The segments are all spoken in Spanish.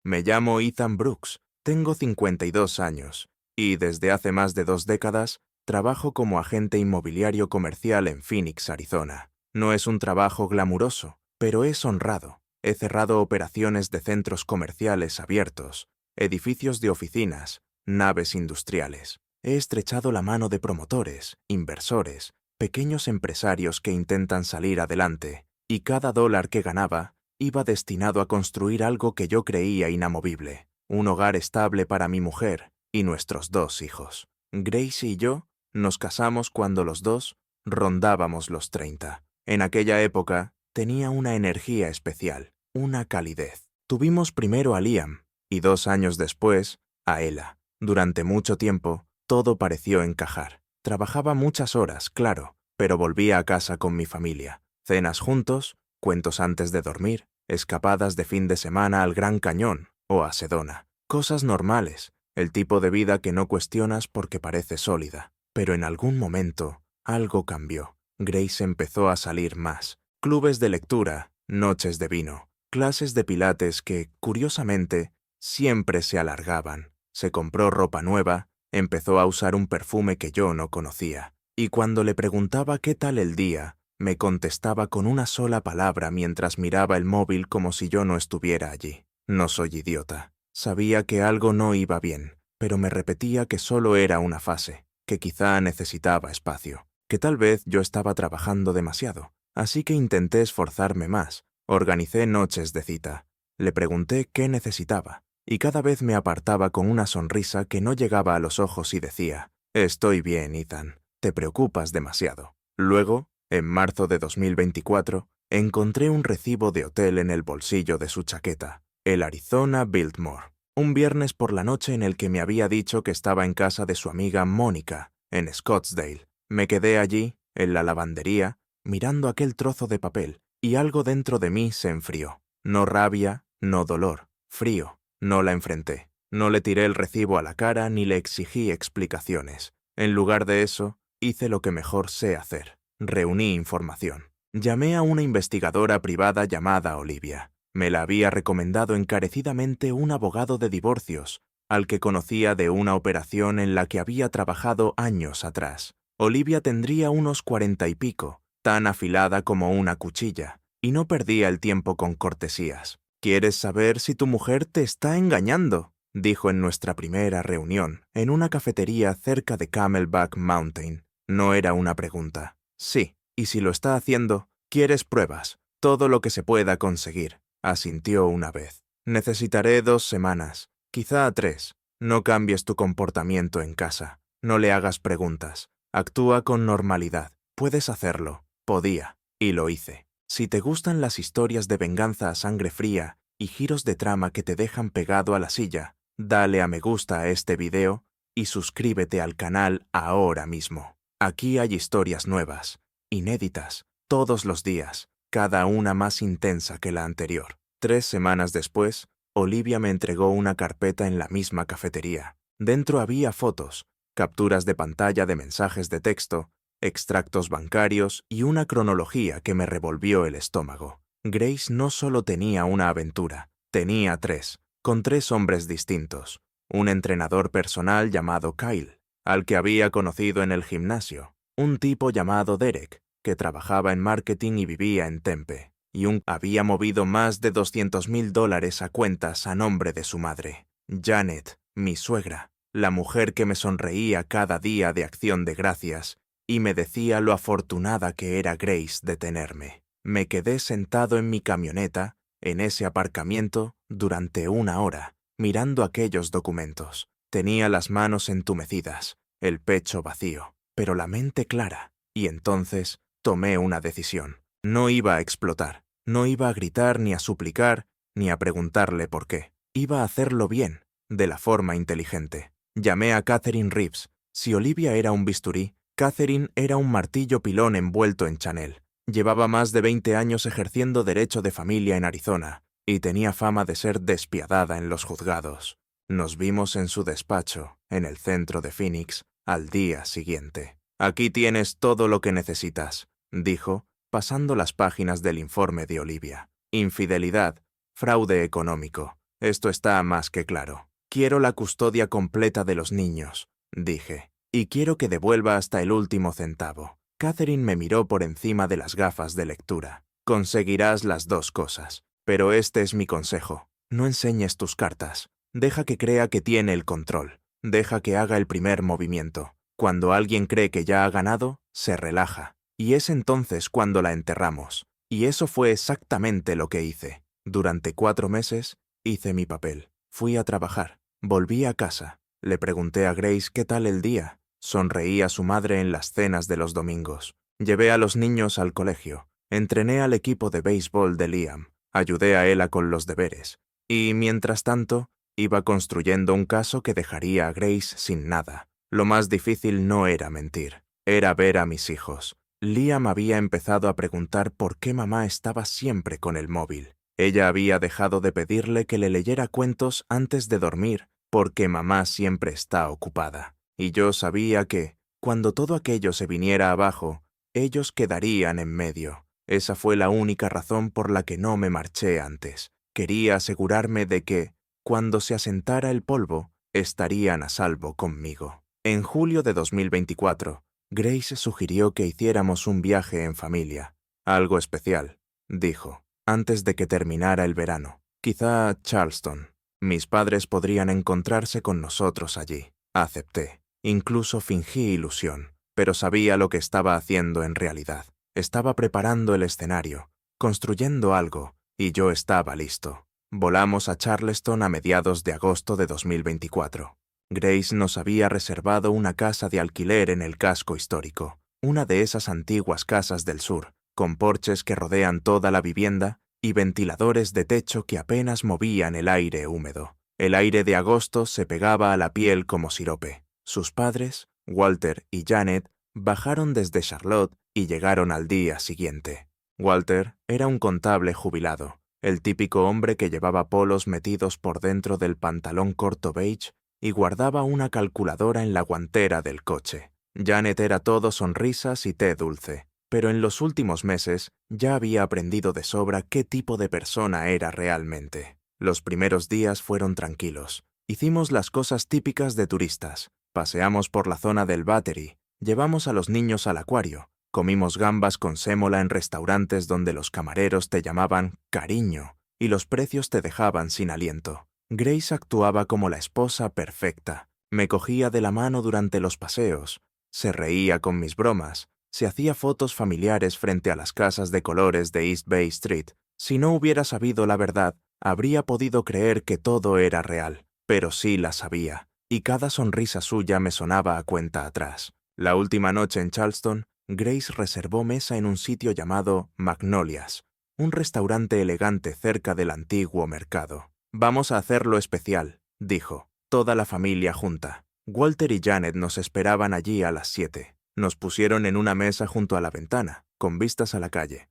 Me llamo Ethan Brooks, tengo 52 años, y desde hace más de 2 décadas trabajo como agente inmobiliario comercial en Phoenix, Arizona. No es un trabajo glamuroso, pero es honrado. He cerrado operaciones de centros comerciales abiertos, edificios de oficinas, naves industriales. He estrechado la mano de promotores, inversores, pequeños empresarios que intentan salir adelante, y cada dólar que ganaba iba destinado a construir algo que yo creía inamovible, un hogar estable para mi mujer y nuestros 2 hijos. Grace y yo nos casamos cuando los dos rondábamos los 30. En aquella época tenía una energía especial, una calidez. Tuvimos primero a Liam y 2 años después a Ella. Durante mucho tiempo todo pareció encajar. Trabajaba muchas horas, claro, pero volvía a casa con mi familia. Cenas juntos, cuentos antes de dormir, escapadas de fin de semana al Gran Cañón o a Sedona. Cosas normales, el tipo de vida que no cuestionas porque parece sólida. Pero en algún momento, algo cambió. Grace empezó a salir más. Clubes de lectura, noches de vino, clases de pilates que, curiosamente, siempre se alargaban. Se compró ropa nueva, empezó a usar un perfume que yo no conocía. Y cuando le preguntaba qué tal el día, me contestaba con una sola palabra mientras miraba el móvil como si yo no estuviera allí. No soy idiota. Sabía que algo no iba bien, pero me repetía que solo era una fase, que quizá necesitaba espacio, que tal vez yo estaba trabajando demasiado. Así que intenté esforzarme más. Organicé noches de cita. Le pregunté qué necesitaba, y cada vez me apartaba con una sonrisa que no llegaba a los ojos y decía: «Estoy bien, Ethan. Te preocupas demasiado». Luego, en marzo de 2024, encontré un recibo de hotel en el bolsillo de su chaqueta, el Arizona Biltmore, un viernes por la noche en el que me había dicho que estaba en casa de su amiga Mónica, en Scottsdale. Me quedé allí, en la lavandería, mirando aquel trozo de papel, y algo dentro de mí se enfrió. No rabia, no dolor, frío. No la enfrenté. No le tiré el recibo a la cara ni le exigí explicaciones. En lugar de eso, hice lo que mejor sé hacer. Reuní información. Llamé a una investigadora privada llamada Olivia. Me la había recomendado encarecidamente un abogado de divorcios, al que conocía de una operación en la que había trabajado años atrás. Olivia tendría unos 40 y pico, tan afilada como una cuchilla, y no perdía el tiempo con cortesías. «¿Quieres saber si tu mujer te está engañando?», dijo en nuestra primera reunión, en una cafetería cerca de Camelback Mountain. No era una pregunta. «Sí, y si lo está haciendo, ¿quieres pruebas? Todo lo que se pueda conseguir», asintió una vez. «Necesitaré 2 semanas, quizá 3. No cambies tu comportamiento en casa. No le hagas preguntas. Actúa con normalidad. Puedes hacerlo». Podía, y lo hice. Si te gustan las historias de venganza a sangre fría y giros de trama que te dejan pegado a la silla, dale a me gusta a este video y suscríbete al canal ahora mismo. Aquí hay historias nuevas, inéditas, todos los días, cada una más intensa que la anterior. 3 semanas después, Olivia me entregó una carpeta en la misma cafetería. Dentro había fotos, capturas de pantalla de mensajes de texto, extractos bancarios y una cronología que me revolvió el estómago. Grace no solo tenía una aventura, tenía 3, con 3 hombres distintos. Un entrenador personal llamado Kyle, al que había conocido en el gimnasio. Un tipo llamado Derek, que trabajaba en marketing y vivía en Tempe. Y había movido más de $200,000 a cuentas a nombre de su madre. Janet, mi suegra, la mujer que me sonreía cada día de Acción de Gracias y me decía lo afortunada que era Grace de tenerme. Me quedé sentado en mi camioneta, en ese aparcamiento, durante 1 hora, mirando aquellos documentos. Tenía las manos entumecidas, el pecho vacío, pero la mente clara, y entonces tomé una decisión. No iba a explotar, no iba a gritar ni a suplicar, ni a preguntarle por qué. Iba a hacerlo bien, de la forma inteligente. Llamé a Catherine Reeves. Si Olivia era un bisturí, Catherine era un martillo pilón envuelto en Chanel. Llevaba más de 20 años ejerciendo derecho de familia en Arizona y tenía fama de ser despiadada en los juzgados. Nos vimos en su despacho, en el centro de Phoenix, al día siguiente. «Aquí tienes todo lo que necesitas», dijo, pasando las páginas del informe de Olivia. Infidelidad, fraude económico, Esto está más que claro. Quiero la custodia completa de los niños, dije, y quiero que devuelva hasta el último centavo. Catherine me miró por encima de las gafas de lectura. Conseguirás las dos cosas, pero este es mi consejo. No enseñes tus cartas. Deja que crea que tiene el control. Deja que haga el primer movimiento. Cuando alguien cree que ya ha ganado, se relaja. Y es entonces cuando la enterramos. Y eso fue exactamente lo que hice. Durante 4 meses, hice mi papel. Fui a trabajar. Volví a casa. Le pregunté a Grace qué tal el día. Sonreía su madre en las cenas de los domingos. Llevé a los niños al colegio. Entrené al equipo de béisbol de Liam. Ayudé a Ella con los deberes. Y, mientras tanto, iba construyendo un caso que dejaría a Grace sin nada. Lo más difícil no era mentir. Era ver a mis hijos. Liam había empezado a preguntar por qué mamá estaba siempre con el móvil. Ella había dejado de pedirle que le leyera cuentos antes de dormir, porque mamá siempre está ocupada. Y yo sabía que, cuando todo aquello se viniera abajo, ellos quedarían en medio. Esa fue la única razón por la que no me marché antes. Quería asegurarme de que, cuando se asentara el polvo, estarían a salvo conmigo. En julio de 2024, Grace sugirió que hiciéramos un viaje en familia. Algo especial, dijo, antes de que terminara el verano. Quizá Charleston. Mis padres podrían encontrarse con nosotros allí. Acepté. Incluso fingí ilusión, pero sabía lo que estaba haciendo en realidad. Estaba preparando el escenario, construyendo algo, y yo estaba listo. Volamos a Charleston a mediados de agosto de 2024. Grace nos había reservado una casa de alquiler en el casco histórico, una de esas antiguas casas del sur, con porches que rodean toda la vivienda y ventiladores de techo que apenas movían el aire húmedo. El aire de agosto se pegaba a la piel como sirope. Sus padres, Walter y Janet, bajaron desde Charlotte y llegaron al día siguiente. Walter era un contable jubilado, el típico hombre que llevaba polos metidos por dentro del pantalón corto beige y guardaba una calculadora en la guantera del coche. Janet era todo sonrisas y té dulce, pero en los últimos meses ya había aprendido de sobra qué tipo de persona era realmente. Los primeros días fueron tranquilos. Hicimos las cosas típicas de turistas. Paseamos por la zona del Battery, llevamos a los niños al acuario, comimos gambas con sémola en restaurantes donde los camareros te llamaban cariño y los precios te dejaban sin aliento. Grace actuaba como la esposa perfecta. Me cogía de la mano durante los paseos, se reía con mis bromas, se hacía fotos familiares frente a las casas de colores de East Bay Street. Si no hubiera sabido la verdad, habría podido creer que todo era real, pero sí la sabía, y cada sonrisa suya me sonaba a cuenta atrás. La última noche en Charleston, Grace reservó mesa en un sitio llamado Magnolias, un restaurante elegante cerca del antiguo mercado. «Vamos a hacerlo especial», dijo, toda la familia junta. Walter y Janet nos esperaban allí a las 7. Nos pusieron en una mesa junto a la ventana, con vistas a la calle.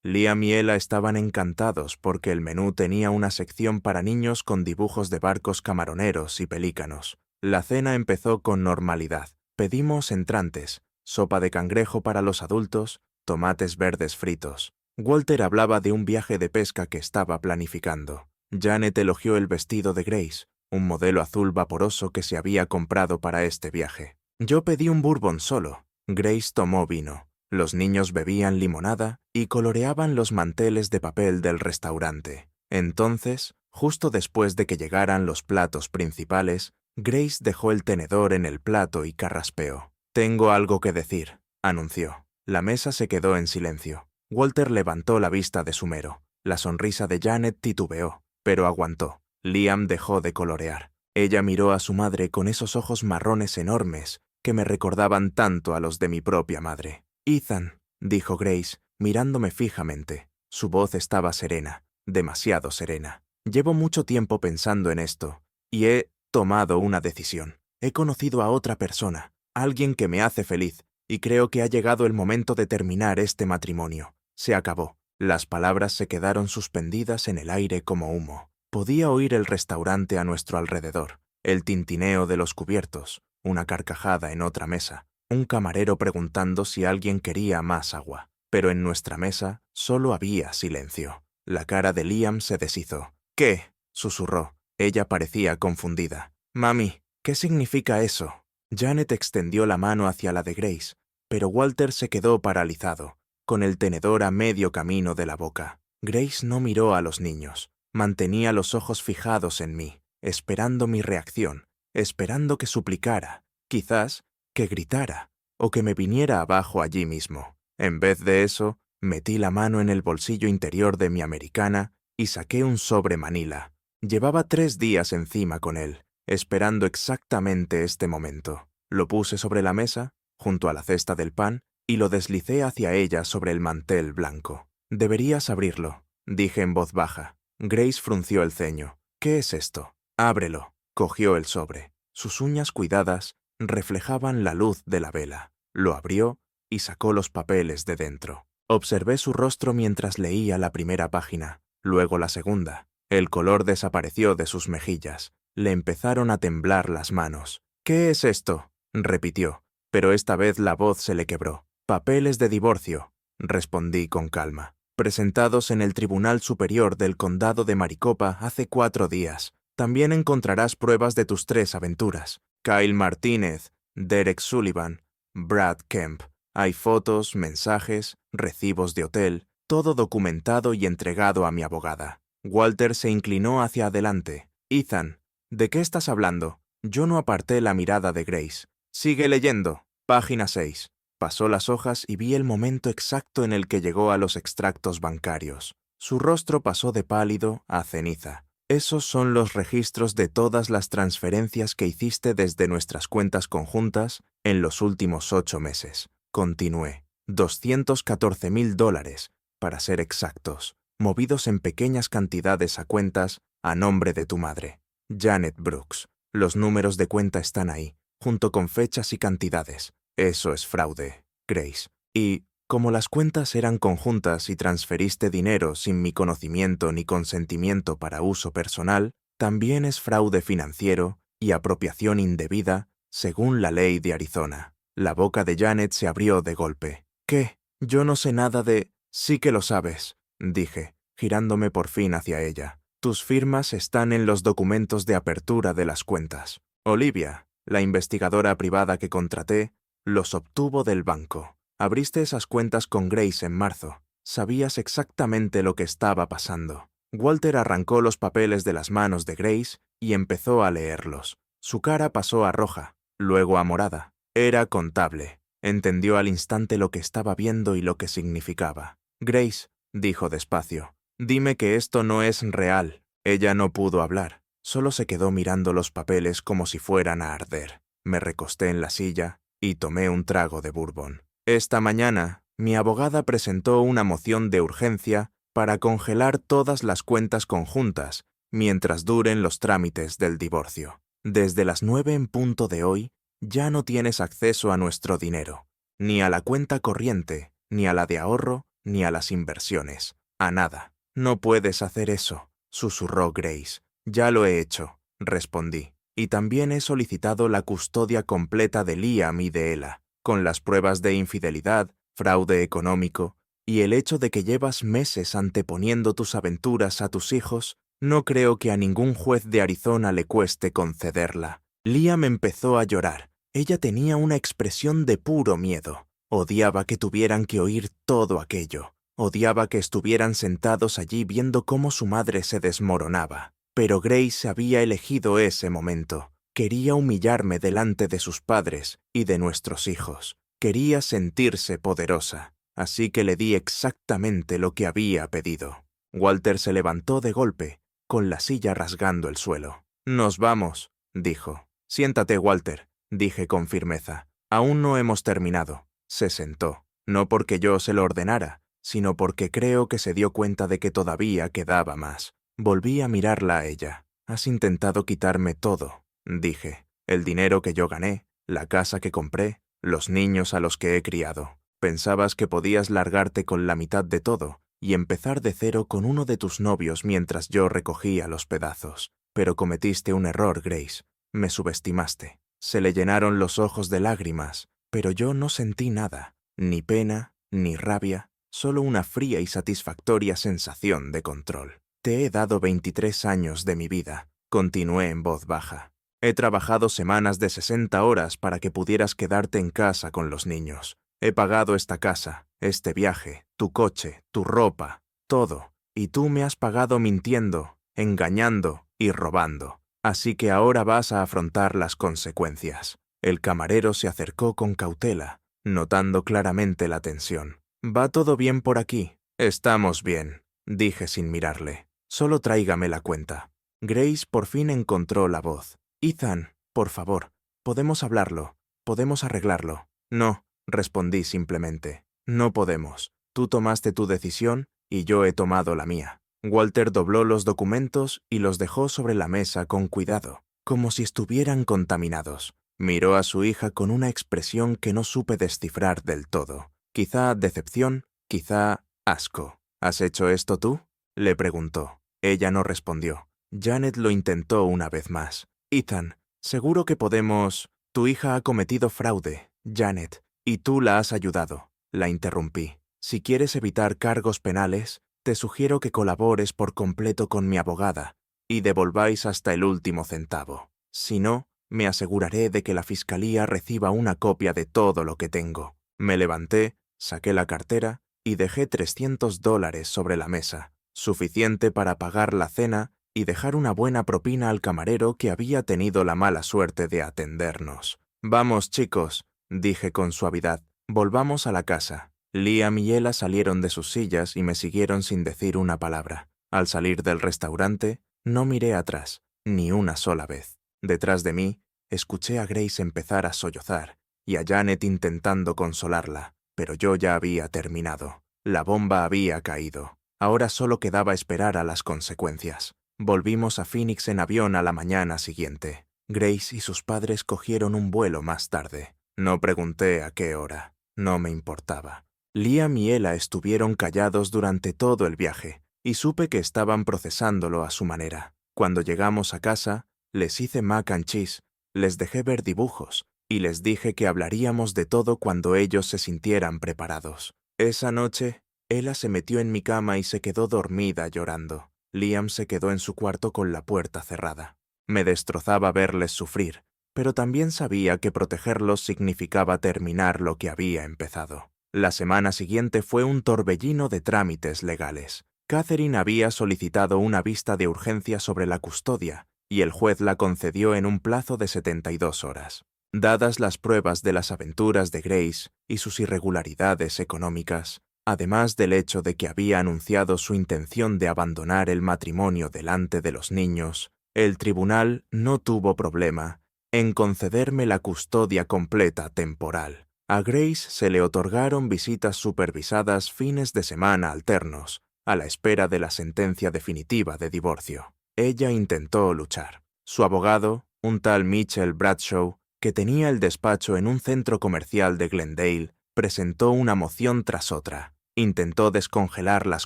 Liam y Ella estaban encantados porque el menú tenía una sección para niños con dibujos de barcos camaroneros y pelícanos. La cena empezó con normalidad. Pedimos entrantes, sopa de cangrejo para los adultos, tomates verdes fritos. Walter hablaba de un viaje de pesca que estaba planificando. Janet elogió el vestido de Grace, un modelo azul vaporoso que se había comprado para este viaje. Yo pedí un bourbon solo. Grace tomó vino. Los niños bebían limonada y coloreaban los manteles de papel del restaurante. Entonces, justo después de que llegaran los platos principales, Grace dejó el tenedor en el plato y carraspeó. «Tengo algo que decir», anunció. La mesa se quedó en silencio. Walter levantó la vista de su mero. La sonrisa de Janet titubeó, pero aguantó. Liam dejó de colorear. Ella miró a su madre con esos ojos marrones enormes que me recordaban tanto a los de mi propia madre. «Ethan», dijo Grace, mirándome fijamente. Su voz estaba serena, demasiado serena. «Llevo mucho tiempo pensando en esto, y he tomado una decisión. He conocido a otra persona, alguien que me hace feliz, y creo que ha llegado el momento de terminar este matrimonio. Se acabó». Las palabras se quedaron suspendidas en el aire como humo. Podía oír el restaurante a nuestro alrededor, el tintineo de los cubiertos, una carcajada en otra mesa, un camarero preguntando si alguien quería más agua. Pero en nuestra mesa solo había silencio. La cara de Liam se deshizo. «¿Qué?», susurró. Ella parecía confundida. Mami, ¿qué significa eso? Janet extendió la mano hacia la de Grace, pero Walter se quedó paralizado, con el tenedor a medio camino de la boca. Grace no miró a los niños. Mantenía los ojos fijados en mí, esperando mi reacción, esperando que suplicara, quizás que gritara, o que me viniera abajo allí mismo. En vez de eso, metí la mano en el bolsillo interior de mi americana y saqué un sobre Manila. Llevaba 3 días encima con él, esperando exactamente este momento. Lo puse sobre la mesa, junto a la cesta del pan, y lo deslicé hacia ella sobre el mantel blanco. Deberías abrirlo, dije en voz baja. Grace frunció el ceño. ¿Qué es esto? Ábrelo. Cogió el sobre. Sus uñas cuidadas reflejaban la luz de la vela. Lo abrió y sacó los papeles de dentro. Observé su rostro mientras leía la primera página, luego la segunda. El color desapareció de sus mejillas. Le empezaron a temblar las manos. ¿Qué es esto? Repitió, pero esta vez la voz se le quebró. Papeles de divorcio, respondí con calma. Presentados en el Tribunal Superior del Condado de Maricopa hace 4 días. También encontrarás pruebas de tus 3 aventuras. Kyle Martínez, Derek Sullivan, Brad Kemp. Hay fotos, mensajes, recibos de hotel, todo documentado y entregado a mi abogada. Walter se inclinó hacia adelante. Ethan, ¿de qué estás hablando? Yo no aparté la mirada de Grace. Sigue leyendo. Página 6. Pasó las hojas y vi el momento exacto en el que llegó a los extractos bancarios. Su rostro pasó de pálido a ceniza. Esos son los registros de todas las transferencias que hiciste desde nuestras cuentas conjuntas en los últimos 8 meses. Continué. $214,000, para ser exactos, movidos en pequeñas cantidades a cuentas a nombre de tu madre, Janet Brooks. Los números de cuenta están ahí, junto con fechas y cantidades. Eso es fraude, Grace. Y, como las cuentas eran conjuntas y transferiste dinero sin mi conocimiento ni consentimiento para uso personal, también es fraude financiero y apropiación indebida según la ley de Arizona. La boca de Janet se abrió de golpe. ¿Qué? Yo no sé nada de... Sí que lo sabes, dije, girándome por fin hacia ella. Tus firmas están en los documentos de apertura de las cuentas. Olivia, la investigadora privada que contraté, los obtuvo del banco. Abriste esas cuentas con Grace en marzo. Sabías exactamente lo que estaba pasando. Walter arrancó los papeles de las manos de Grace y empezó a leerlos. Su cara pasó a roja, luego a morada. Era contable. Entendió al instante lo que estaba viendo y lo que significaba. Grace, dijo despacio, dime que esto no es real. Ella no pudo hablar. Solo se quedó mirando los papeles como si fueran a arder. Me recosté en la silla y tomé un trago de bourbon. Esta mañana, mi abogada presentó una moción de urgencia para congelar todas las cuentas conjuntas mientras duren los trámites del divorcio. Desde las 9 en punto de hoy, ya no tienes acceso a nuestro dinero, ni a la cuenta corriente, ni a la de ahorro, ni a las inversiones. A nada. No puedes hacer eso, susurró Grace. Ya lo he hecho, respondí. Y también he solicitado la custodia completa de Liam y de Ella, con las pruebas de infidelidad, fraude económico y el hecho de que llevas meses anteponiendo tus aventuras a tus hijos. No creo que a ningún juez de Arizona le cueste concederla. Liam empezó a llorar. Ella tenía una expresión de puro miedo. Odiaba que tuvieran que oír todo aquello. Odiaba que estuvieran sentados allí viendo cómo su madre se desmoronaba. Pero Grace había elegido ese momento. Quería humillarme delante de sus padres y de nuestros hijos. Quería sentirse poderosa. Así que le di exactamente lo que había pedido. Walter se levantó de golpe, con la silla rasgando el suelo. «Nos vamos», dijo. «Siéntate, Walter», dije con firmeza. «Aún no hemos terminado». Se sentó, no porque yo se lo ordenara, sino porque creo que se dio cuenta de que todavía quedaba más. Volví a mirarla a ella. «Has intentado quitarme todo», dije. «El dinero que yo gané, la casa que compré, los niños a los que he criado. Pensabas que podías largarte con la mitad de todo y empezar de cero con uno de tus novios mientras yo recogía los pedazos. Pero cometiste un error, Grace. Me subestimaste». Se le llenaron los ojos de lágrimas, pero yo no sentí nada, ni pena, ni rabia, solo una fría y satisfactoria sensación de control. Te he dado 23 años de mi vida, continué en voz baja. He trabajado semanas de 60 horas para que pudieras quedarte en casa con los niños. He pagado esta casa, este viaje, tu coche, tu ropa, todo. Y tú me has pagado mintiendo, engañando y robando. Así que ahora vas a afrontar las consecuencias. El camarero se acercó con cautela, notando claramente la tensión. «¿Va todo bien por aquí?» «Estamos bien», dije sin mirarle. «Solo tráigame la cuenta». Grace por fin encontró la voz. «Ethan, por favor, podemos hablarlo, podemos arreglarlo». «No», respondí simplemente. «No podemos. Tú tomaste tu decisión y yo he tomado la mía». Walter dobló los documentos y los dejó sobre la mesa con cuidado, como si estuvieran contaminados. Miró a su hija con una expresión que no supe descifrar del todo. Quizá decepción, quizá asco. «¿Has hecho esto tú?», le preguntó. Ella no respondió. Janet lo intentó una vez más. «Ethan, seguro que podemos...» «Tu hija ha cometido fraude, Janet, y tú la has ayudado», la interrumpí. «Si quieres evitar cargos penales, te sugiero que colabores por completo con mi abogada y devolváis hasta el último centavo. Si no, me aseguraré de que la fiscalía reciba una copia de todo lo que tengo». Me levanté, saqué la cartera y dejé $300 sobre la mesa, suficiente para pagar la cena y dejar una buena propina al camarero que había tenido la mala suerte de atendernos. «Vamos, chicos», dije con suavidad, «volvamos a la casa». Liam y Ella salieron de sus sillas y me siguieron sin decir una palabra. Al salir del restaurante, no miré atrás, ni una sola vez. Detrás de mí, escuché a Grace empezar a sollozar y a Janet intentando consolarla, pero yo ya había terminado. La bomba había caído. Ahora solo quedaba esperar a las consecuencias. Volvimos a Phoenix en avión a la mañana siguiente. Grace y sus padres cogieron un vuelo más tarde. No pregunté a qué hora. No me importaba. Liam y Ella estuvieron callados durante todo el viaje, y supe que estaban procesándolo a su manera. Cuando llegamos a casa, les hice mac and cheese, les dejé ver dibujos, y les dije que hablaríamos de todo cuando ellos se sintieran preparados. Esa noche, Ella se metió en mi cama y se quedó dormida llorando. Liam se quedó en su cuarto con la puerta cerrada. Me destrozaba verles sufrir, pero también sabía que protegerlos significaba terminar lo que había empezado. La semana siguiente fue un torbellino de trámites legales. Catherine había solicitado una vista de urgencia sobre la custodia, y el juez la concedió en un plazo de 72 horas. Dadas las pruebas de las aventuras de Grace y sus irregularidades económicas, además del hecho de que había anunciado su intención de abandonar el matrimonio delante de los niños, el tribunal no tuvo problema en concederme la custodia completa temporal. A Grace se le otorgaron visitas supervisadas fines de semana alternos, a la espera de la sentencia definitiva de divorcio. Ella intentó luchar. Su abogado, un tal Mitchell Bradshaw, que tenía el despacho en un centro comercial de Glendale, presentó una moción tras otra. Intentó descongelar las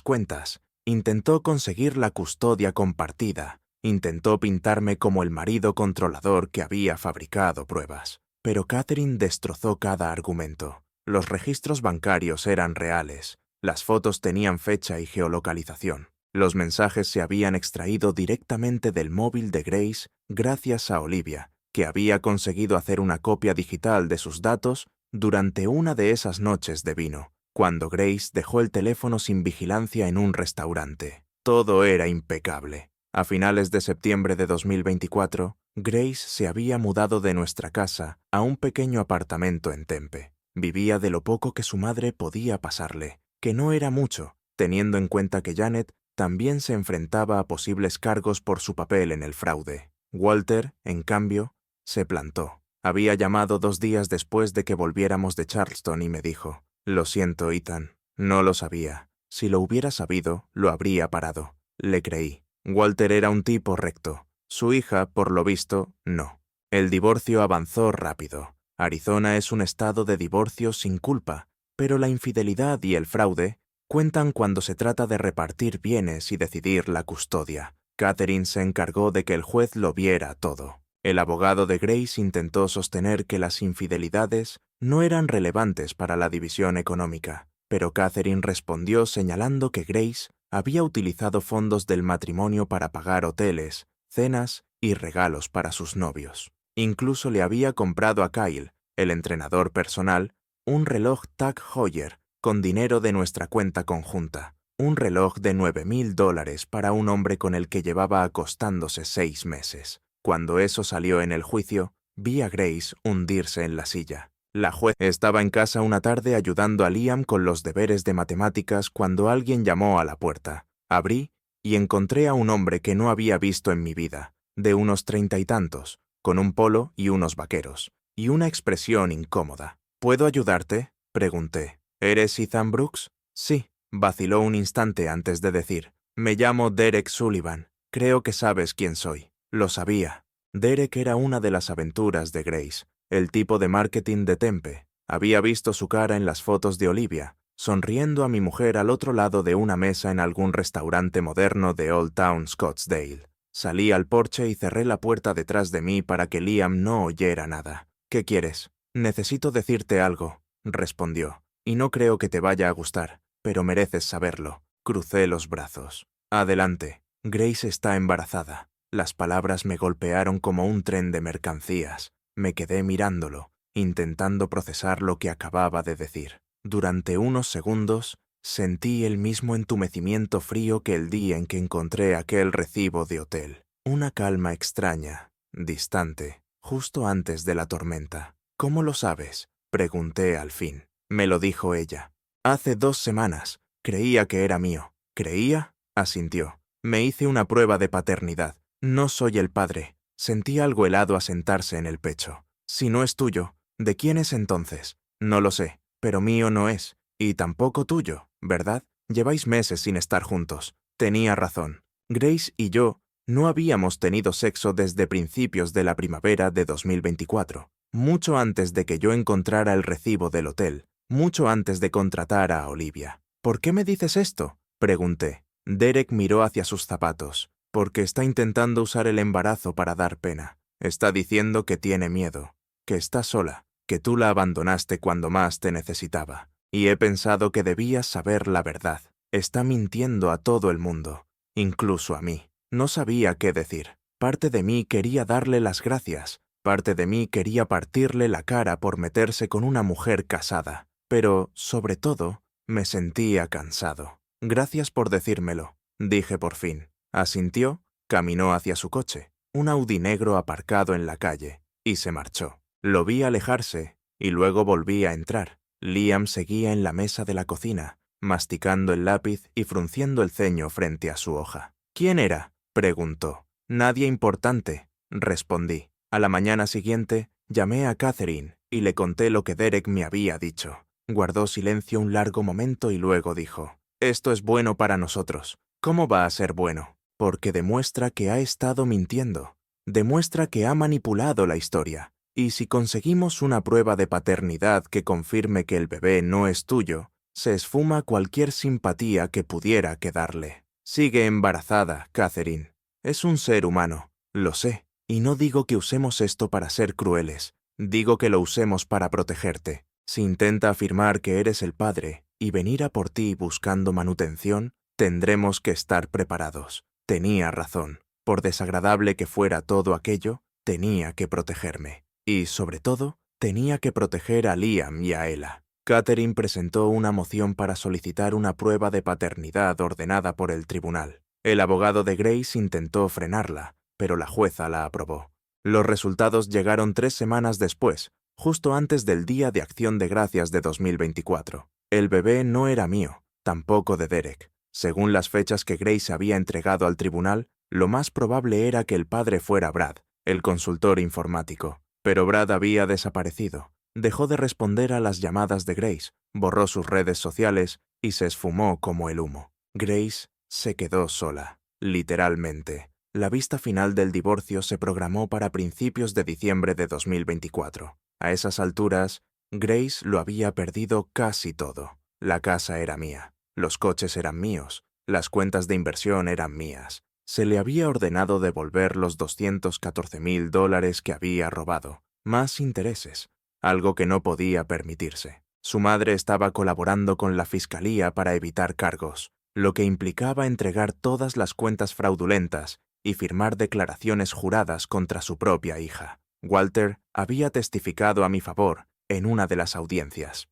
cuentas, intentó conseguir la custodia compartida, intentó pintarme como el marido controlador que había fabricado pruebas. Pero Catherine destrozó cada argumento. Los registros bancarios eran reales, las fotos tenían fecha y geolocalización. Los mensajes se habían extraído directamente del móvil de Grace gracias a Olivia, que había conseguido hacer una copia digital de sus datos durante una de esas noches de vino, cuando Grace dejó el teléfono sin vigilancia en un restaurante. Todo era impecable. A finales de septiembre de 2024, Grace se había mudado de nuestra casa a un pequeño apartamento en Tempe. Vivía de lo poco que su madre podía pasarle, que no era mucho, teniendo en cuenta que Janet también se enfrentaba a posibles cargos por su papel en el fraude. Walter, en cambio, se plantó. Había llamado 2 días después de que volviéramos de Charleston y me dijo: «Lo siento, Ethan, no lo sabía. Si lo hubiera sabido, lo habría parado». Le creí. Walter era un tipo recto. Su hija, por lo visto, no. El divorcio avanzó rápido. Arizona es un estado de divorcio sin culpa, pero la infidelidad y el fraude cuentan cuando se trata de repartir bienes y decidir la custodia. Catherine se encargó de que el juez lo viera todo. El abogado de Grace intentó sostener que las infidelidades no eran relevantes para la división económica, pero Catherine respondió señalando que Grace Había utilizado fondos del matrimonio para pagar hoteles, cenas y regalos para sus novios. Incluso le había comprado a Kyle, el entrenador personal, un reloj Tag Heuer con dinero de nuestra cuenta conjunta. Un reloj de $9,000 para un hombre con el que llevaba acostándose 6 meses. Cuando eso salió en el juicio, vi a Grace hundirse en la silla. La juez estaba en casa una tarde ayudando a Liam con los deberes de matemáticas cuando alguien llamó a la puerta. Abrí y encontré a un hombre que no había visto en mi vida, de unos 30 y tantos, con un polo y unos vaqueros, y una expresión incómoda. ¿Puedo ayudarte?, pregunté. ¿Eres Ethan Brooks? Sí, vaciló un instante antes de decir. Me llamo Derek Sullivan. Creo que sabes quién soy. Lo sabía. Derek era una de las aventuras de Grace, el tipo de marketing de Tempe. Había visto su cara en las fotos de Olivia, sonriendo a mi mujer al otro lado de una mesa en algún restaurante moderno de Old Town Scottsdale. Salí al porche y cerré la puerta detrás de mí para que Liam no oyera nada. ¿Qué quieres? Necesito decirte algo, respondió, y no creo que te vaya a gustar, pero mereces saberlo. Crucé los brazos. Adelante. Grace está embarazada. Las palabras me golpearon como un tren de mercancías. Me quedé mirándolo, intentando procesar lo que acababa de decir. Durante unos segundos, sentí el mismo entumecimiento frío que el día en que encontré aquel recibo de hotel. Una calma extraña, distante, justo antes de la tormenta. ¿Cómo lo sabes?, pregunté al fin. Me lo dijo ella. Hace 2 semanas. Creía que era mío. ¿Creía?, asintió. Me hice una prueba de paternidad. No soy el padre. Sentí algo helado asentarse en el pecho. Si no es tuyo, ¿de quién es entonces? No lo sé, pero mío no es. Y tampoco tuyo, ¿verdad? Lleváis meses sin estar juntos. Tenía razón. Grace y yo no habíamos tenido sexo desde principios de la primavera de 2024, mucho antes de que yo encontrara el recibo del hotel, mucho antes de contratar a Olivia. ¿Por qué me dices esto?, pregunté. Derek miró hacia sus zapatos. Porque está intentando usar el embarazo para dar pena. Está diciendo que tiene miedo, que está sola, que tú la abandonaste cuando más te necesitaba. Y he pensado que debías saber la verdad. Está mintiendo a todo el mundo, incluso a mí. No sabía qué decir. Parte de mí quería darle las gracias. Parte de mí quería partirle la cara por meterse con una mujer casada. Pero, sobre todo, me sentía cansado. Gracias por decírmelo, dije por fin. Asintió, caminó hacia su coche, un Audi negro aparcado en la calle, y se marchó. Lo vi alejarse, y luego volví a entrar. Liam seguía en la mesa de la cocina, masticando el lápiz y frunciendo el ceño frente a su hoja. ¿Quién era?, preguntó. Nadie importante, respondí. A la mañana siguiente, llamé a Catherine y le conté lo que Derek me había dicho. Guardó silencio un largo momento y luego dijo, «Esto es bueno para nosotros». «¿Cómo va a ser bueno?» Porque demuestra que ha estado mintiendo, demuestra que ha manipulado la historia. Y si conseguimos una prueba de paternidad que confirme que el bebé no es tuyo, se esfuma cualquier simpatía que pudiera quedarle. Sigue embarazada, Catherine. Es un ser humano, lo sé, y no digo que usemos esto para ser crueles, digo que lo usemos para protegerte. Si intenta afirmar que eres el padre y venir a por ti buscando manutención, tendremos que estar preparados. Tenía razón. Por desagradable que fuera todo aquello, tenía que protegerme. Y, sobre todo, tenía que proteger a Liam y a Ella. Catherine presentó una moción para solicitar una prueba de paternidad ordenada por el tribunal. El abogado de Grace intentó frenarla, pero la jueza la aprobó. Los resultados llegaron 3 semanas después, justo antes del Día de Acción de Gracias de 2024. El bebé no era mío, tampoco de Derek. Según las fechas que Grace había entregado al tribunal, lo más probable era que el padre fuera Brad, el consultor informático. Pero Brad había desaparecido. Dejó de responder a las llamadas de Grace, borró sus redes sociales y se esfumó como el humo. Grace se quedó sola, literalmente. La vista final del divorcio se programó para principios de diciembre de 2024. A esas alturas, Grace lo había perdido casi todo. La casa era mía. Los coches eran míos, las cuentas de inversión eran mías. Se le había ordenado devolver los $214,000 que había robado, más intereses, algo que no podía permitirse. Su madre estaba colaborando con la fiscalía para evitar cargos. lo que implicaba entregar todas las cuentas fraudulentas y firmar declaraciones juradas contra su propia hija. Walter había testificado a mi favor en una de las audiencias.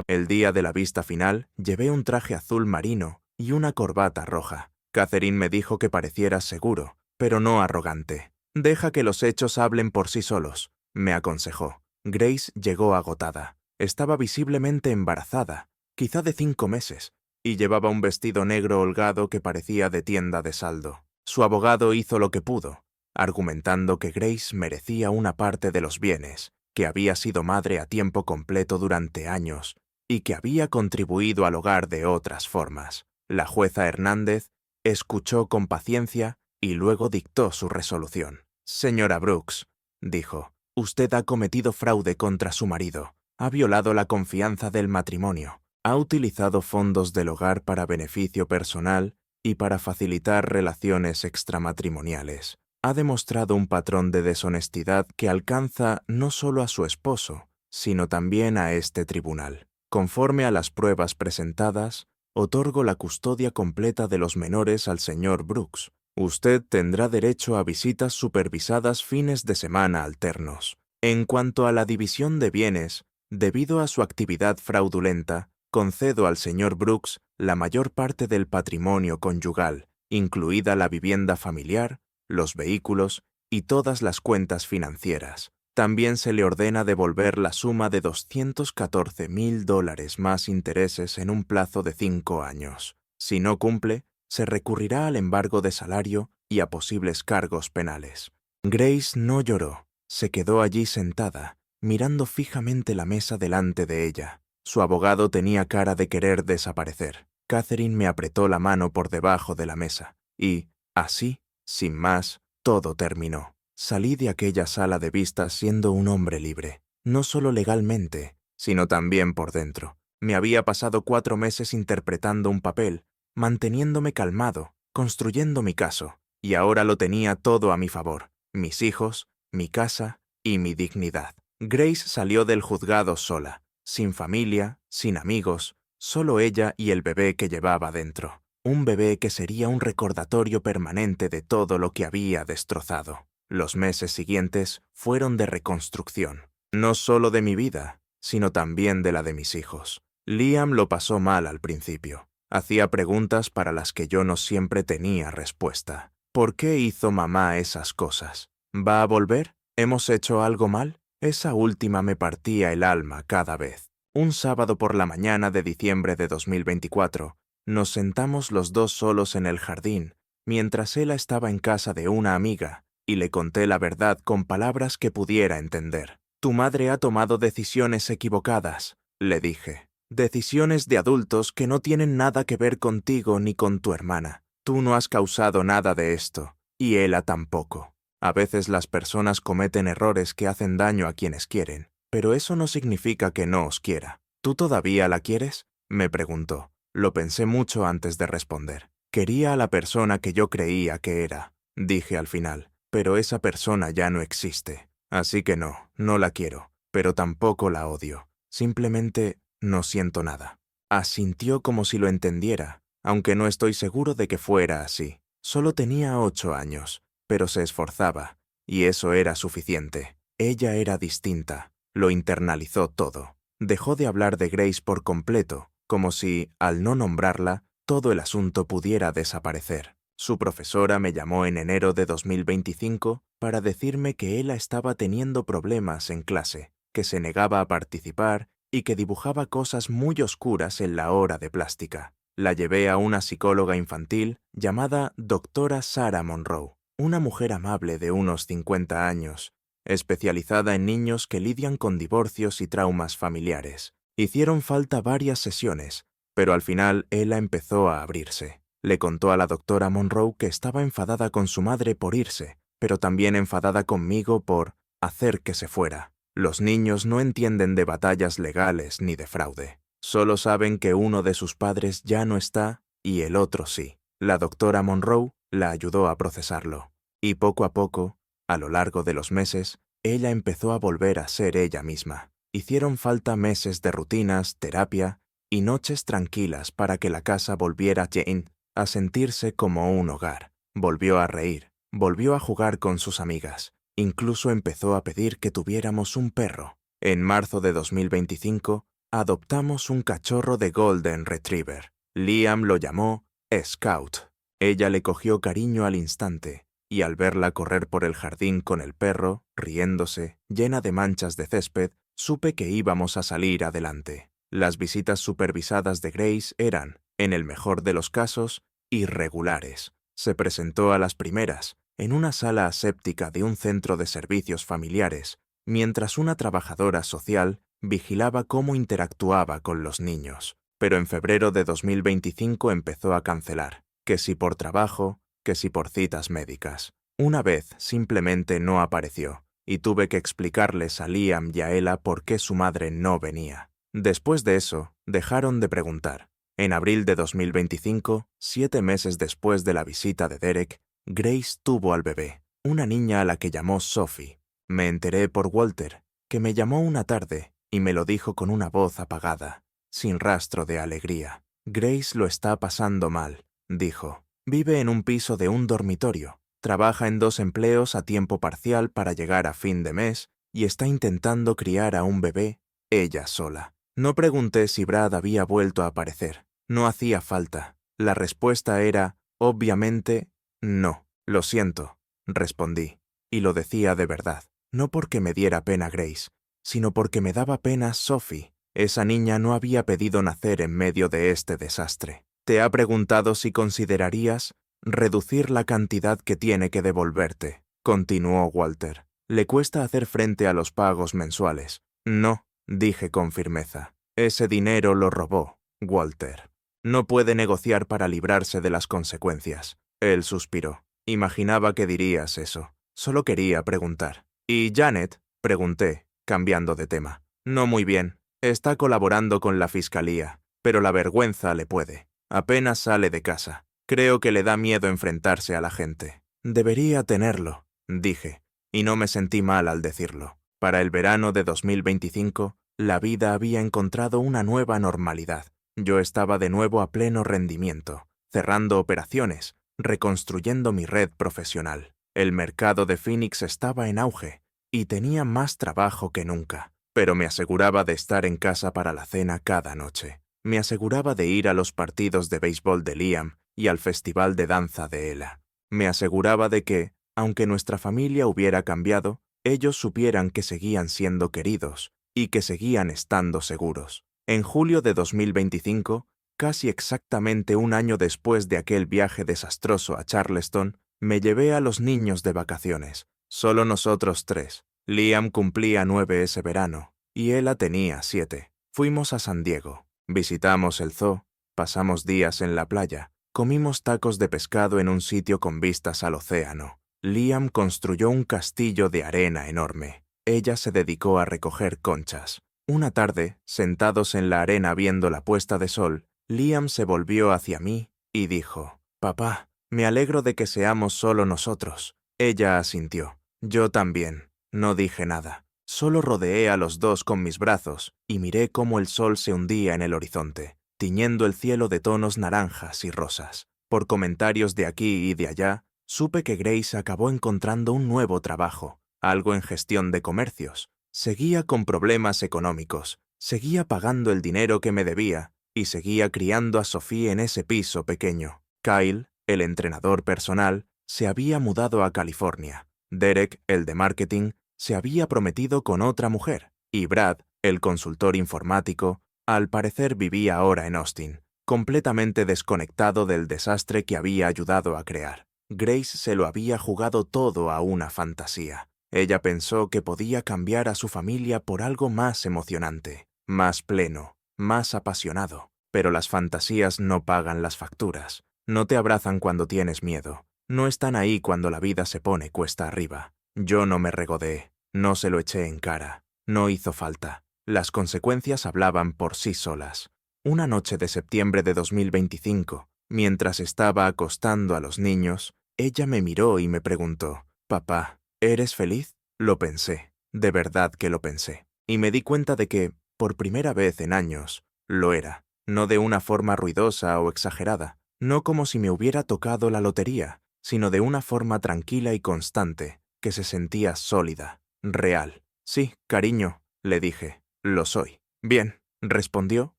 El día de la vista final, llevé un traje azul marino y una corbata roja. Catherine me dijo que pareciera seguro, pero no arrogante. «Deja que los hechos hablen por sí solos», me aconsejó. Grace llegó agotada. Estaba visiblemente embarazada, quizá de 5 meses, y llevaba un vestido negro holgado que parecía de tienda de saldo. Su abogado hizo lo que pudo, argumentando que Grace merecía una parte de los bienes, que había sido madre a tiempo completo durante años y que había contribuido al hogar de otras formas. La jueza Hernández escuchó con paciencia y luego dictó su resolución. «Señora Brooks», dijo, «usted ha cometido fraude contra su marido, ha violado la confianza del matrimonio, ha utilizado fondos del hogar para beneficio personal y para facilitar relaciones extramatrimoniales. Ha demostrado un patrón de deshonestidad que alcanza no solo a su esposo, sino también a este tribunal. Conforme a las pruebas presentadas, otorgo la custodia completa de los menores al señor Brooks. Usted tendrá derecho a visitas supervisadas fines de semana alternos. En cuanto a la división de bienes, debido a su actividad fraudulenta, concedo al señor Brooks la mayor parte del patrimonio conyugal, incluida la vivienda familiar, los vehículos y todas las cuentas financieras. También se le ordena devolver la suma de $214,000 más intereses en un plazo de 5 años. Si no cumple, se recurrirá al embargo de salario y a posibles cargos penales. Grace no lloró. Se quedó allí sentada, mirando fijamente la mesa delante de ella. Su abogado tenía cara de querer desaparecer. Catherine me apretó la mano por debajo de la mesa y, así, sin más, todo terminó. Salí de aquella sala de vistas siendo un hombre libre, no solo legalmente, sino también por dentro. Me había pasado 4 meses interpretando un papel, manteniéndome calmado, construyendo mi caso, y ahora lo tenía todo a mi favor: mis hijos, mi casa y mi dignidad. Grace salió del juzgado sola, sin familia, sin amigos, solo ella y el bebé que llevaba dentro. Un bebé que sería un recordatorio permanente de todo lo que había destrozado. Los meses siguientes fueron de reconstrucción, no solo de mi vida, sino también de la de mis hijos. Liam lo pasó mal al principio. Hacía preguntas para las que yo no siempre tenía respuesta. ¿Por qué hizo mamá esas cosas? ¿Va a volver? ¿Hemos hecho algo mal? Esa última me partía el alma cada vez. Un sábado por la mañana de diciembre de 2024, nos sentamos los dos solos en el jardín, mientras Ella estaba en casa de una amiga, y le conté la verdad con palabras que pudiera entender. «Tu madre ha tomado decisiones equivocadas», le dije. «Decisiones de adultos que no tienen nada que ver contigo ni con tu hermana. Tú no has causado nada de esto, y Ella tampoco. A veces las personas cometen errores que hacen daño a quienes quieren, pero eso no significa que no os quiera». «¿Tú todavía la quieres?», me preguntó. Lo pensé mucho antes de responder. «Quería a la persona que yo creía que era», dije al final, «pero esa persona ya no existe. Así que no la quiero, pero tampoco la odio. Simplemente no siento nada». Asintió como si lo entendiera, aunque no estoy seguro de que fuera así. Solo tenía 8 años, pero se esforzaba, y eso era suficiente. Ella era distinta, lo internalizó todo. Dejó de hablar de Grace por completo, como si, al no nombrarla, todo el asunto pudiera desaparecer. Su profesora me llamó en enero de 2025 para decirme que Ella estaba teniendo problemas en clase, que se negaba a participar y que dibujaba cosas muy oscuras en la hora de plástica. La llevé a una psicóloga infantil llamada Doctora Sarah Monroe, una mujer amable de unos 50 años, especializada en niños que lidian con divorcios y traumas familiares. Hicieron falta varias sesiones, pero al final Ella empezó a abrirse. Le contó a la doctora Monroe que estaba enfadada con su madre por irse, pero también enfadada conmigo por hacer que se fuera. Los niños no entienden de batallas legales ni de fraude. Solo saben que uno de sus padres ya no está y el otro sí. La doctora Monroe la ayudó a procesarlo. Y poco a poco, a lo largo de los meses, Ella empezó a volver a ser ella misma. Hicieron falta meses de rutinas, terapia y noches tranquilas para que la casa volviera Jane a sentirse como un hogar. Volvió a reír, volvió a jugar con sus amigas, incluso empezó a pedir que tuviéramos un perro. En marzo de 2025, adoptamos un cachorro de Golden Retriever. Liam lo llamó Scout. Ella le cogió cariño al instante, y al verla correr por el jardín con el perro, riéndose, llena de manchas de césped, supe que íbamos a salir adelante. Las visitas supervisadas de Grace eran, en el mejor de los casos, irregulares. Se presentó a las primeras, en una sala aséptica de un centro de servicios familiares, mientras una trabajadora social vigilaba cómo interactuaba con los niños. Pero en febrero de 2025 empezó a cancelar, que si por trabajo, que si por citas médicas. Una vez simplemente no apareció, y tuve que explicarles a Liam y a Ella por qué su madre no venía. Después de eso, dejaron de preguntar. En abril de 2025, 7 meses después de la visita de Derek, Grace tuvo al bebé, una niña a la que llamó Sophie. Me enteré por Walter, que me llamó una tarde y me lo dijo con una voz apagada, sin rastro de alegría. Grace lo está pasando mal, dijo. Vive en un piso de un dormitorio, trabaja en 2 empleos a tiempo parcial para llegar a fin de mes y está intentando criar a un bebé ella sola. No pregunté si Brad había vuelto a aparecer. No hacía falta. La respuesta era, obviamente, no. Lo siento, respondí, y lo decía de verdad. No porque me diera pena Grace, sino porque me daba pena Sophie. Esa niña no había pedido nacer en medio de este desastre. Te ha preguntado si considerarías reducir la cantidad que tiene que devolverte, continuó Walter. Le cuesta hacer frente a los pagos mensuales. No, dije con firmeza. Ese dinero lo robó, Walter. No puede negociar para librarse de las consecuencias. Él suspiró. Imaginaba que dirías eso. Solo quería preguntar. ¿Y Janet? Pregunté, cambiando de tema. No muy bien. Está colaborando con la fiscalía, pero la vergüenza le puede. Apenas sale de casa. Creo que le da miedo enfrentarse a la gente. Debería tenerlo, dije, y no me sentí mal al decirlo. Para el verano de 2025, la vida había encontrado una nueva normalidad. Yo estaba de nuevo a pleno rendimiento, cerrando operaciones, reconstruyendo mi red profesional. El mercado de Phoenix estaba en auge, y tenía más trabajo que nunca, pero me aseguraba de estar en casa para la cena cada noche. Me aseguraba de ir a los partidos de béisbol de Liam y al festival de danza de Ella. Me aseguraba de que, aunque nuestra familia hubiera cambiado, ellos supieran que seguían siendo queridos y que seguían estando seguros. En julio de 2025, casi exactamente un año después de aquel viaje desastroso a Charleston, me llevé a los niños de vacaciones. Solo nosotros 3. Liam cumplía 9 ese verano y Ella tenía 7. Fuimos a San Diego. Visitamos el zoo, pasamos días en la playa, comimos tacos de pescado en un sitio con vistas al océano. Liam construyó un castillo de arena enorme. Ella se dedicó a recoger conchas. Una tarde, sentados en la arena viendo la puesta de sol, Liam se volvió hacia mí y dijo, «Papá, me alegro de que seamos solo nosotros». Ella asintió. Yo también. No dije nada. Solo rodeé a los dos con mis brazos y miré cómo el sol se hundía en el horizonte, tiñendo el cielo de tonos naranjas y rosas. Por comentarios de aquí y de allá, supe que Grace acabó encontrando un nuevo trabajo, algo en gestión de comercios. Seguía con problemas económicos, seguía pagando el dinero que me debía y seguía criando a Sophie en ese piso pequeño. Kyle, el entrenador personal, se había mudado a California. Derek, el de marketing, se había prometido con otra mujer, y Brad, el consultor informático, al parecer vivía ahora en Austin, completamente desconectado del desastre que había ayudado a crear. Grace se lo había jugado todo a una fantasía. Ella pensó que podía cambiar a su familia por algo más emocionante, más pleno, más apasionado. Pero las fantasías no pagan las facturas, no te abrazan cuando tienes miedo, no están ahí cuando la vida se pone cuesta arriba. Yo no me regodeé, no se lo eché en cara, no hizo falta. Las consecuencias hablaban por sí solas. Una noche de septiembre de 2025, mientras estaba acostando a los niños, ella me miró y me preguntó, «Papá, ¿eres feliz?» Lo pensé, de verdad que lo pensé. Y me di cuenta de que, por primera vez en años, lo era. no de una forma ruidosa o exagerada, no como si me hubiera tocado la lotería, sino de una forma tranquila y constante, que se sentía sólida, real. Sí, cariño, le dije, lo soy. Bien, respondió,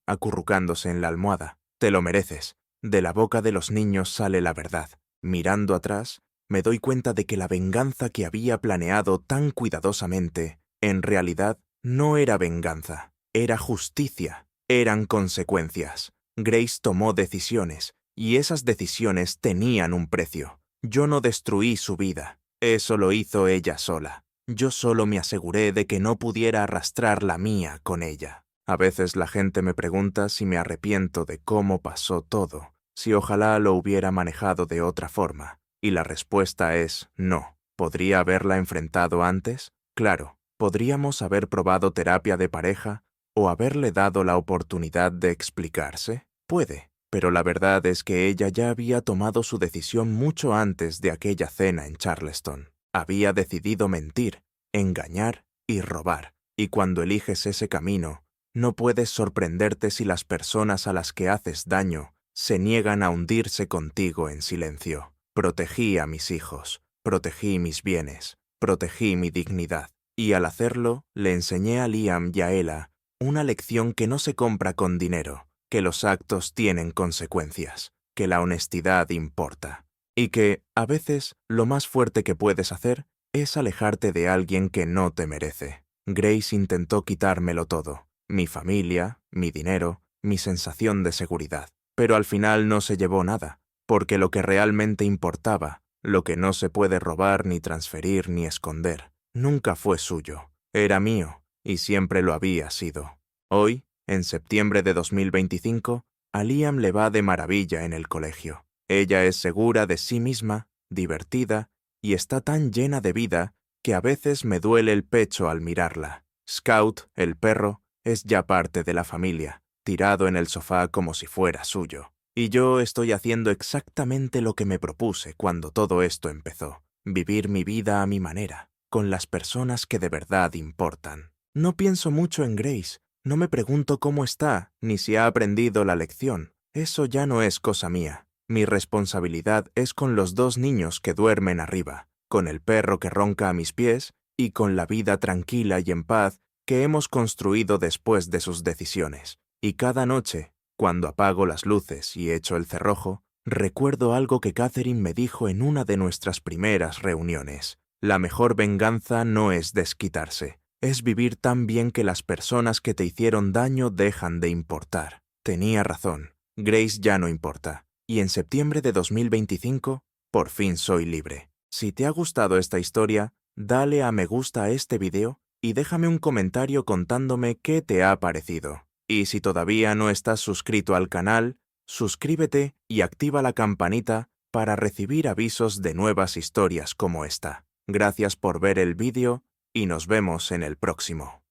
acurrucándose en la almohada. Te lo mereces. De la boca de los niños sale la verdad. Mirando atrás, me doy cuenta de que la venganza que había planeado tan cuidadosamente, en realidad, no era venganza, era justicia, eran consecuencias. Grace tomó decisiones, y esas decisiones tenían un precio. Yo no destruí su vida, eso lo hizo ella sola. Yo solo me aseguré de que no pudiera arrastrar la mía con ella. A veces la gente me pregunta si me arrepiento de cómo pasó todo, si ojalá lo hubiera manejado de otra forma. Y la respuesta es no. ¿Podría haberla enfrentado antes? Claro. ¿Podríamos haber probado terapia de pareja o haberle dado la oportunidad de explicarse? Puede, pero la verdad es que ella ya había tomado su decisión mucho antes de aquella cena en Charleston. Había decidido mentir, engañar y robar. Y cuando eliges ese camino, no puedes sorprenderte si las personas a las que haces daño se niegan a hundirse contigo en silencio. Protegí a mis hijos, protegí mis bienes, protegí mi dignidad. Y al hacerlo, le enseñé a Liam y a Ella una lección que no se compra con dinero, que los actos tienen consecuencias, que la honestidad importa, y que, a veces, lo más fuerte que puedes hacer es alejarte de alguien que no te merece. Grace intentó quitármelo todo, mi familia, mi dinero, mi sensación de seguridad, pero al final no se llevó nada, porque lo que realmente importaba, lo que no se puede robar ni transferir ni esconder, nunca fue suyo, era mío, y siempre lo había sido. Hoy, en septiembre de 2025, a Liam le va de maravilla en el colegio. Ella es segura de sí misma, divertida, y está tan llena de vida que a veces me duele el pecho al mirarla. Scout, el perro, es ya parte de la familia, tirado en el sofá como si fuera suyo. Y yo estoy haciendo exactamente lo que me propuse cuando todo esto empezó, vivir mi vida a mi manera, con las personas que de verdad importan. No pienso mucho en Grace, no me pregunto cómo está, ni si ha aprendido la lección. Eso ya no es cosa mía. Mi responsabilidad es con los 2 niños que duermen arriba, con el perro que ronca a mis pies y con la vida tranquila y en paz que hemos construido después de sus decisiones. Y cada noche, cuando apago las luces y echo el cerrojo, recuerdo algo que Catherine me dijo en una de nuestras primeras reuniones. La mejor venganza no es desquitarse, es vivir tan bien que las personas que te hicieron daño dejan de importar. Tenía razón, Grace ya no importa, y en septiembre de 2025, por fin soy libre. Si te ha gustado esta historia, dale a me gusta a este video y déjame un comentario contándome qué te ha parecido. Y si todavía no estás suscrito al canal, suscríbete y activa la campanita para recibir avisos de nuevas historias como esta. Gracias por ver el vídeo y nos vemos en el próximo.